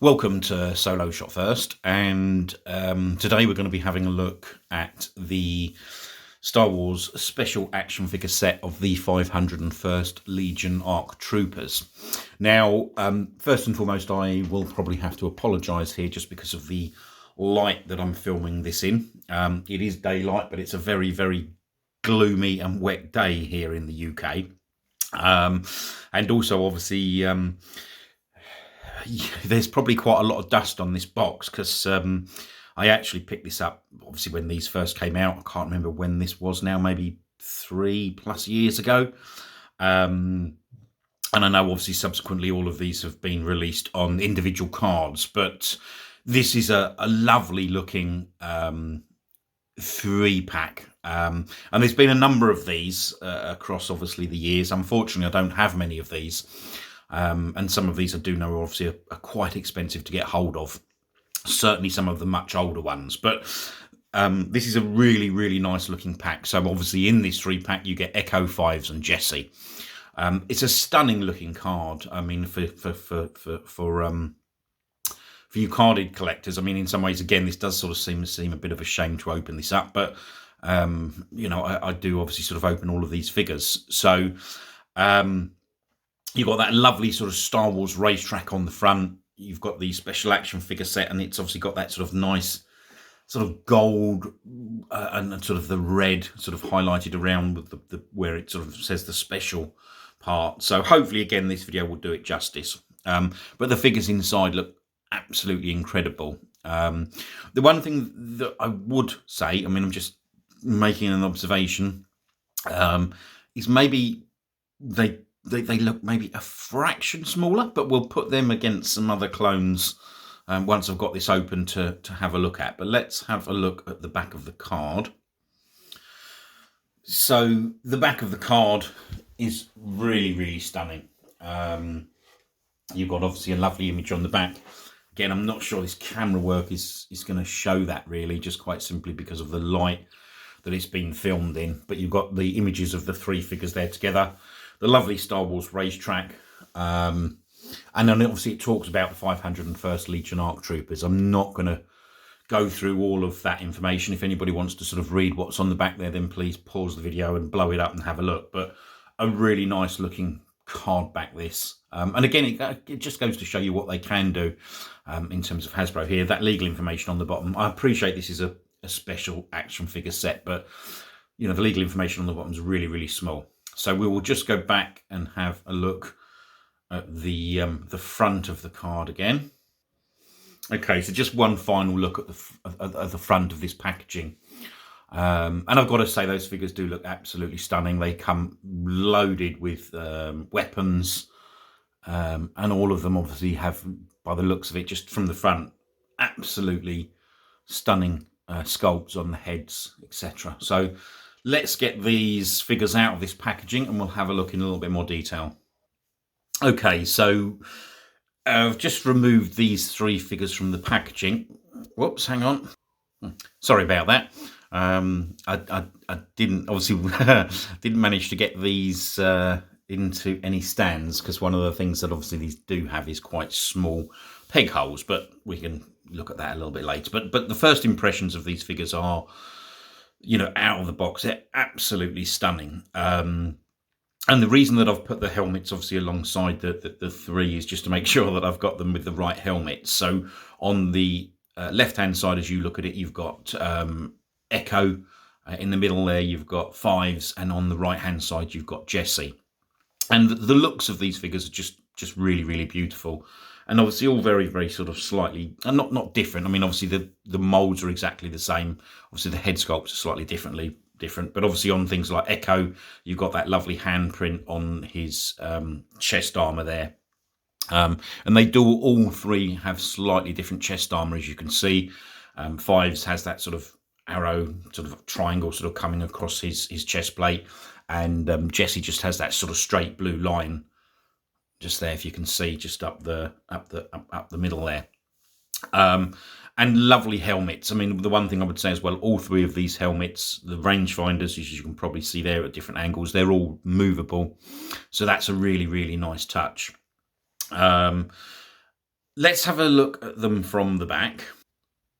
Welcome to Solo Shot First, and today we're going to be having a look at the Star Wars Special Action Figure set of the 501st Legion ARC Troopers. Now, first and foremost, I will probably have to apologise here just because of the light that I'm filming this in. It is daylight, but it's a very, very gloomy and wet day here in the UK. And also, obviously, there's probably quite a lot of dust on this box because I actually picked this up obviously when these first came out. I can't remember when this was now, maybe 3+ years ago. And I know obviously subsequently all of these have been released on individual cards, but this is a lovely looking 3-pack. And there's been a number of these across obviously the years. Unfortunately, I don't have many of these. And some of these I do know obviously are quite expensive to get hold of. Certainly some of the much older ones. But this is a really, really nice looking pack. So obviously in this 3-pack you get Echo, Fives and Jesse. It's a stunning looking card. I mean, for you carded collectors, I mean, in some ways, again, this does sort of seem a bit of a shame to open this up. But, you know, I do obviously sort of open all of these figures. So, you've got that lovely sort of Star Wars racetrack on the front. You've got the special action figure set, and it's obviously got that sort of nice sort of gold and sort of the red sort of highlighted around with the where it sort of says the special part. So hopefully, again, this video will do it justice. But the figures inside look absolutely incredible. The one thing that I would say, I mean, I'm just making an observation, is maybe they look maybe a fraction smaller, but we'll put them against some other clones once I've got this open to have a look at. But let's have a look at the back of the card. So the back of the card is really, really stunning. You've got obviously a lovely image on the back. Again, I'm not sure this camera work is going to show that really, just quite simply because of the light that it's been filmed in. But you've got the images of the 3 figures there together. The lovely Star Wars racetrack. And then obviously it talks about the 501st Legion ARC Troopers. I'm not going to go through all of that information. If anybody wants to sort of read what's on the back there, then please pause the video and blow it up and have a look. But a really nice looking card back this. And again, it just goes to show you what they can do in terms of Hasbro here. That legal information on the bottom. I appreciate this is a special action figure set, but you know, the legal information on the bottom is really, really small. So we will just go back and have a look at the front of the card again. Okay, so just one final look at the front of this packaging. And I've got to say those figures do look absolutely stunning. They come loaded with weapons, and all of them obviously have, by the looks of it, just from the front, absolutely stunning sculpts on the heads, etc. So let's get these figures out of this packaging and we'll have a look in a little bit more detail. Okay, so I've just removed these 3 figures from the packaging. Whoops, hang on. Sorry about that. I didn't, obviously, didn't manage to get these into any stands because one of the things that obviously these do have is quite small peg holes, but we can look at that a little bit later. But the first impressions of these figures are, you know, out of the box, they're absolutely stunning. And the reason that I've put the helmets obviously alongside the 3 is just to make sure that I've got them with the right helmets. So on the left-hand side, as you look at it, you've got Echo. In the middle there, you've got Fives. And on the right-hand side, you've got Jesse. And the looks of these figures are just really, really beautiful. And obviously all very, very sort of slightly, and not different. I mean, obviously the molds are exactly the same. Obviously the head sculpts are slightly different. But obviously on things like Echo, you've got that lovely handprint on his chest armor there. And they do all 3 have slightly different chest armor, as you can see. Fives has that sort of arrow, sort of triangle sort of coming across his chest plate. And Jesse just has that sort of straight blue line just there, if you can see, just up the middle there. And lovely helmets. I mean, the one thing I would say as well, all 3 of these helmets, the rangefinders, as you can probably see there at different angles, they're all movable. So that's a really, really nice touch. let's have a look at them from the back.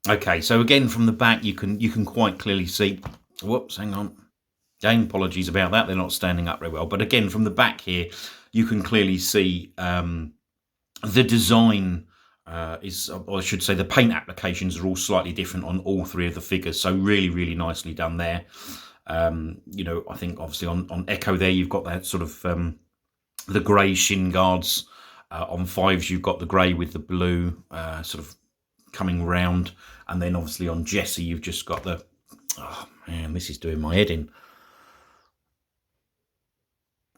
Okay, so again, from the back, you can quite clearly see, whoops, hang on. Again, apologies about that. They're not standing up very well. But again, from the back here, you can clearly see the design is, or I should say, the paint applications are all slightly different on all three of the figures. So really, really nicely done there. You know, I think obviously on Echo there, you've got that sort of the grey shin guards. On Fives, you've got the grey with the blue sort of coming round. And then obviously on Jessie, you've just got the, oh man, this is doing my head in.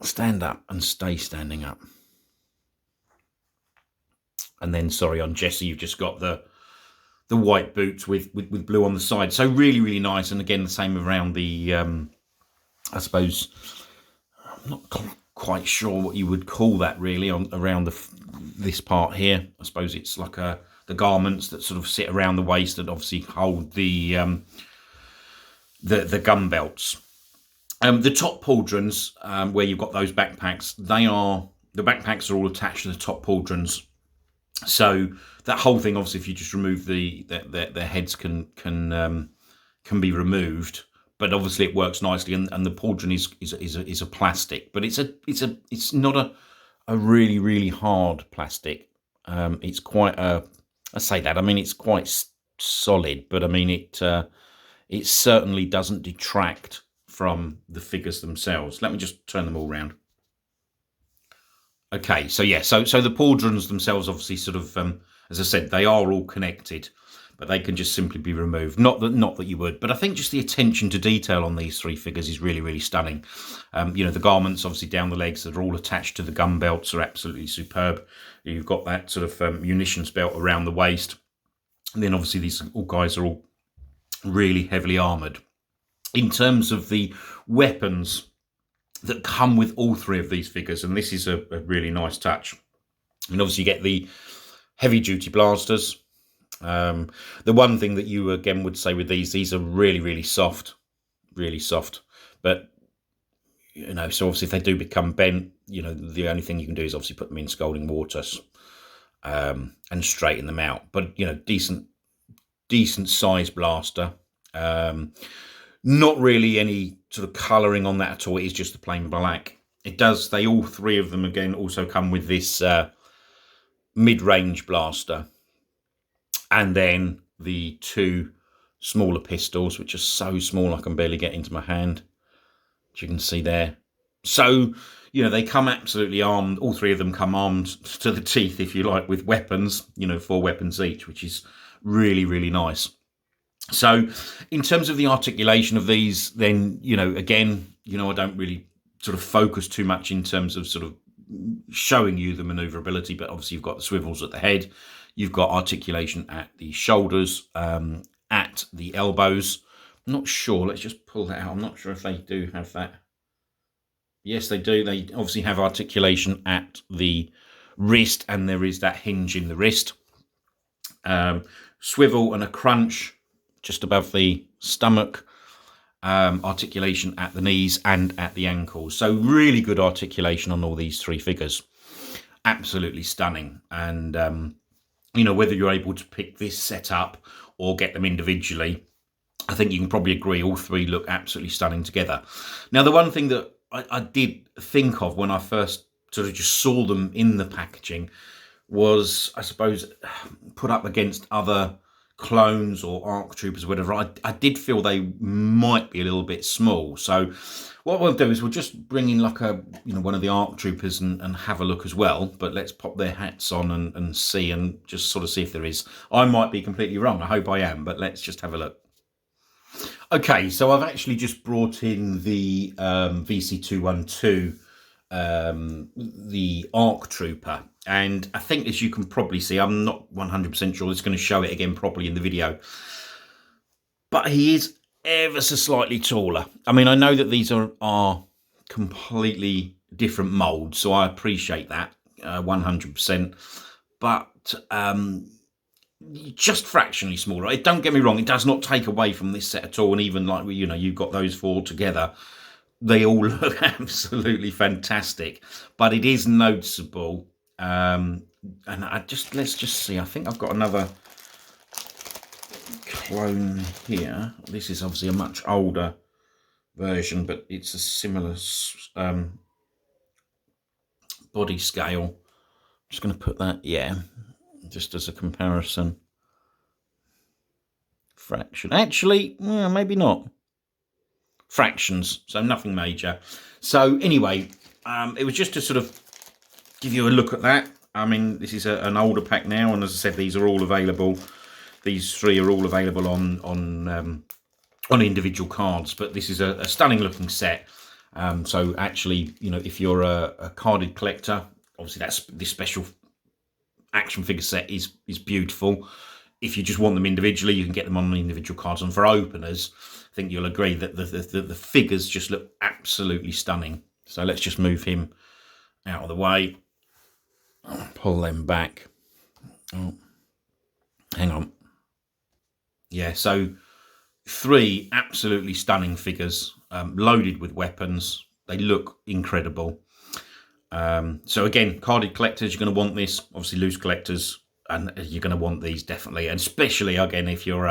Stand up and stay standing up. And then, sorry, on Jessie, you've just got the white boots with blue on the side. So really, really nice. And again, the same around the, I suppose, I'm not quite sure what you would call that really around this part here. I suppose it's like the garments that sort of sit around the waist that obviously hold the gun belts. The top pauldrons, where you've got those backpacks, the backpacks are all attached to the top pauldrons. So that whole thing, obviously, if you just remove their heads can be removed. But obviously, it works nicely, and the pauldron is a plastic, but it's not a really, really hard plastic. It's quite I say that, I mean, it's quite solid, but I mean it certainly doesn't detract from the figures themselves. Let me just turn them all around. Okay, so yeah, so the pauldrons themselves, obviously, sort of, as I said, they are all connected, but they can just simply be removed. Not that you would, but I think just the attention to detail on these three figures is really, really stunning. You know, the garments, obviously, down the legs that are all attached to the gun belts are absolutely superb. You've got that sort of munitions belt around the waist. And then, obviously, these all guys are all really heavily armoured. In terms of the weapons that come with all three of these figures, and this is a really nice touch. And obviously you get the heavy-duty blasters. The one thing that you, again, would say with these are really, really soft. Really soft. But, you know, so obviously if they do become bent, you know, the only thing you can do is obviously put them in scalding water and straighten them out. But, you know, decent size blaster. Not really any sort of colouring on that at all. It is just the plain black. All three of them, again, also come with this mid-range blaster. And then the two smaller pistols, which are so small I can barely get into my hand, which you can see there. So, you know, they come absolutely armed. All three of them come armed to the teeth, if you like, with weapons, you know, 4 weapons each, which is really, really nice. So in terms of the articulation of these, then, you know, again, you know, I don't really sort of focus too much in terms of sort of showing you the maneuverability, but obviously you've got the swivels at the head, you've got articulation at the shoulders, at the elbows. I'm not sure, let's just pull that out. I'm not sure if they do have that. Yes, they do. They obviously have articulation at the wrist, and there is that hinge in the wrist. Swivel and a crunch just above the stomach, articulation at the knees and at the ankles. So really good articulation on all these three figures. Absolutely stunning. And, you know, whether you're able to pick this set up or get them individually, I think you can probably agree all three look absolutely stunning together. Now, the one thing that I did think of when I first sort of just saw them in the packaging was, I suppose, put up against other clones or ARC troopers or whatever, I did feel they might be a little bit small. So what we'll do is we'll just bring in like one of the ARC troopers and have a look as well. But let's pop their hats on and see, and just sort of see if there is. I might be completely wrong. I hope I am, but let's just have a look. Okay, so I've actually just brought in the VC212, the ARC trooper. And I think, as you can probably see, I'm not 100% sure it's going to show it again properly in the video, but he is ever so slightly taller. I mean, I know that these are completely different molds, so I appreciate that 100%, but just fractionally smaller. Don't get me wrong, it does not take away from this set at all, and even like, you know, you've got those 4 together, they all look absolutely fantastic, but it is noticeable And let's just see. I think I've got another clone here. This is obviously a much older version, but it's a similar body scale. I'm just going to put that, yeah, just as a comparison. Fraction. Actually, well, maybe not. Fractions, so nothing major. So anyway, it was just to sort of give you a look at that. I mean, this is an older pack now, and as I said, these are all available. These three are all available on individual cards, but this is a stunning looking set. So actually, you know, if you're a carded collector, obviously this special action figure set is beautiful. If you just want them individually, you can get them on individual cards. And for openers, I think you'll agree that the figures just look absolutely stunning. So let's just move him out of the way. Pull them back. Oh, hang on. Yeah, so 3 absolutely stunning figures, loaded with weapons. They look incredible. So again, carded collectors, you're going to want this. Obviously, loose collectors, and you're going to want these definitely, and especially again if you're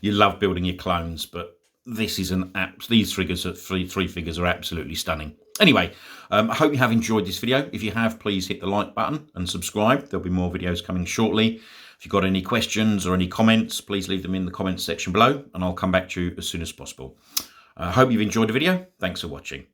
you love building your clones. But this is these figures, three figures, are absolutely stunning. Anyway, I hope you have enjoyed this video. If you have, please hit the like button and subscribe. There'll be more videos coming shortly. If you've got any questions or any comments, please leave them in the comments section below, and I'll come back to you as soon as possible. I hope you've enjoyed the video. Thanks for watching.